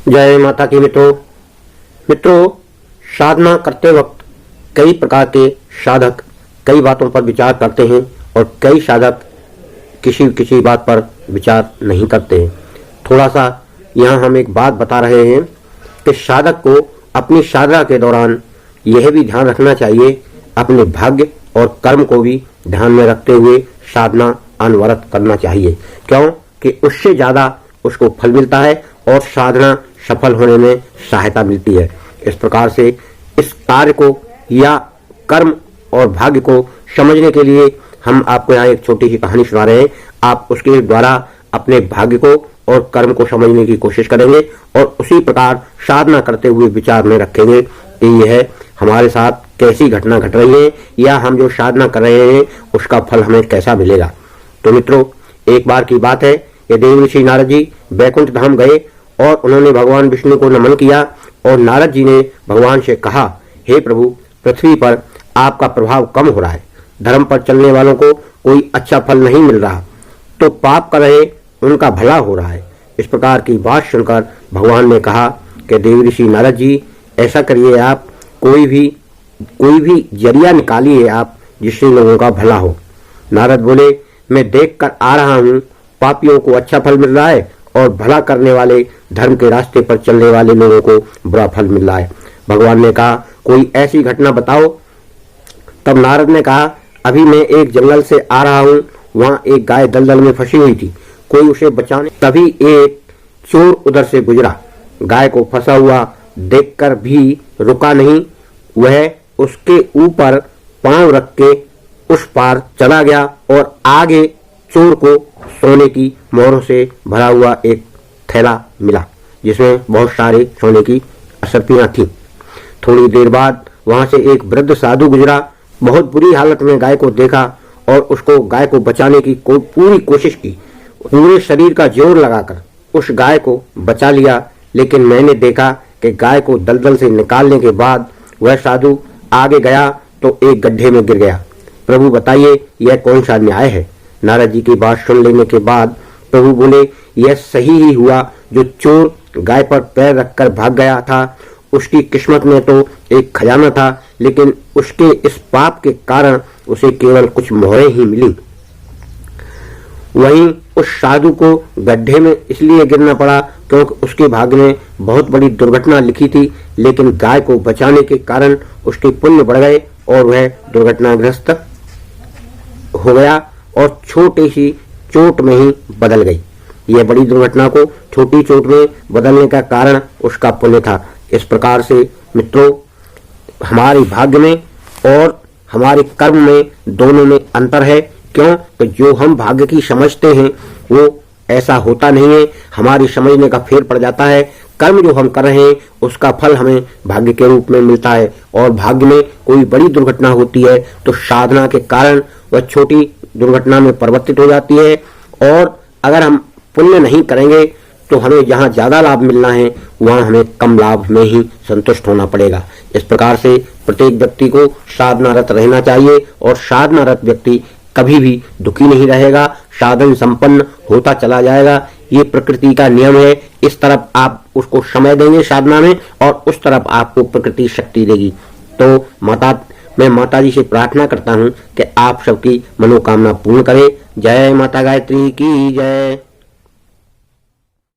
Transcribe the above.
जय माता की मित्रों, साधना करते वक्त कई प्रकार के साधक कई बातों पर विचार करते हैं और कई साधक किसी किसी बात पर विचार नहीं करते हैं। थोड़ा सा यहाँ हम एक बात बता रहे हैं कि साधक को अपनी साधना के दौरान यह भी ध्यान रखना चाहिए, अपने भाग्य और कर्म को भी ध्यान में रखते हुए साधना अनवरत करना चाहिए, क्योंकि उससे ज्यादा उसको फल मिलता है और साधना सफल होने में सहायता मिलती है। इस प्रकार से इस कार्य को या कर्म और भाग्य को समझने के लिए हम आपको यहाँ एक छोटी सी कहानी सुना रहे हैं। आप उसके द्वारा अपने भाग्य को और कर्म को समझने की कोशिश करेंगे और उसी प्रकार साधना करते हुए विचार में रखेंगे कि यह हमारे साथ कैसी घटना घट रही है या हम जो साधना कर रहे हैं उसका फल हमें कैसा मिलेगा। तो मित्रों, एक बार की बात है, ये देव ऋषि नारद जी बैकुंठ धाम गए और उन्होंने भगवान विष्णु को नमन किया और नारद जी ने भगवान से कहा, हे प्रभु, पृथ्वी पर आपका प्रभाव कम हो रहा है, धर्म पर चलने वालों को कोई अच्छा फल नहीं मिल रहा, तो पाप कर रहे उनका भला हो रहा है। इस प्रकार की बात सुनकर भगवान ने कहा कि देव ऋषि नारद जी, ऐसा करिए, आप कोई भी जरिया निकालिए आप जिससे लोगों का भला हो। नारद बोले, मैं देख कर आ रहा हूँ, पापियों को अच्छा फल मिल रहा है और भला करने वाले धर्म के रास्ते पर चलने वाले लोगों को बुरा फल मिल रहा है। भगवान ने कहा, कोई ऐसी घटना बताओ। तब नारद ने कहा, अभी मैं एक जंगल से आ रहा हूँ, वहाँ एक गाय दलदल में फंसी हुई थी, कोई उसे बचाने, तभी एक चोर उधर से गुजरा, गाय को फंसा हुआ देखकर भी रुका नहीं, वह उसके ऊपर पांव रख के उस पार चला गया और आगे चोर को सोने की मोहरों से भरा हुआ एक थैला मिला जिसमें बहुत सारे सोने की असरफियां थी। थोड़ी देर बाद वहां से एक वृद्ध साधु गुजरा, बहुत बुरी हालत में गाय को देखा और उसको गाय को बचाने की पूरी कोशिश की, पूरे शरीर का जोर लगाकर उस गाय को बचा लिया, लेकिन मैंने देखा कि गाय को दलदल से निकालने के बाद वह साधु आगे गया तो एक गड्ढे में गिर गया। प्रभु बताइए, यह कौन सा न्याय है। नारद जी की बात सुन लेने के बाद प्रभु बोले, यह सही ही हुआ, जो चोर गाय पर पैर रखकर भाग गया था उसकी किस्मत में तो एक खजाना था, लेकिन उसके इस पाप के कारण उसे केवल कुछ मोहरें ही मिली। वहीं उस साधु को गड्ढे में इसलिए गिरना पड़ा क्योंकि उसके भाग्य में बहुत बड़ी दुर्घटना लिखी थी, लेकिन गाय को बचाने के कारण उसके पुण्य बढ़ गए और वह दुर्घटनाग्रस्त हो गया और छोटी सी चोट में ही बदल गई। यह बड़ी दुर्घटना को छोटी चोट में बदलने का कारण उसका पुण्य था। इस प्रकार से मित्रों, हमारे भाग्य में और हमारे कर्म में दोनों में अंतर है, क्यों? तो जो हम भाग्य की समझते हैं वो ऐसा होता नहीं है, हमारी समझने का फेर पड़ जाता है। कर्म जो हम कर रहे हैं उसका फल हमें भाग्य के रूप में मिलता है और भाग्य में कोई बड़ी दुर्घटना होती है तो साधना के कारण वह छोटी दुर्घटना में परिवर्तित हो जाती है, और अगर हम पुण्य नहीं करेंगे तो हमें जहाँ ज्यादा लाभ मिलना है वहाँ हमें कम लाभ में ही संतुष्ट होना पड़ेगा। इस प्रकार से प्रत्येक व्यक्ति को साधनारत रहना चाहिए और साधनारत व्यक्ति कभी भी दुखी नहीं रहेगा, साधन संपन्न होता चला जाएगा। ये प्रकृति का नियम है, इस तरफ आप उसको समय देंगे साधना में और उस तरफ आपको प्रकृति शक्ति देगी। तो मैं माता जी से प्रार्थना करता हूँ कि आप सबकी मनोकामना पूर्ण करें। जय माता गायत्री की जय।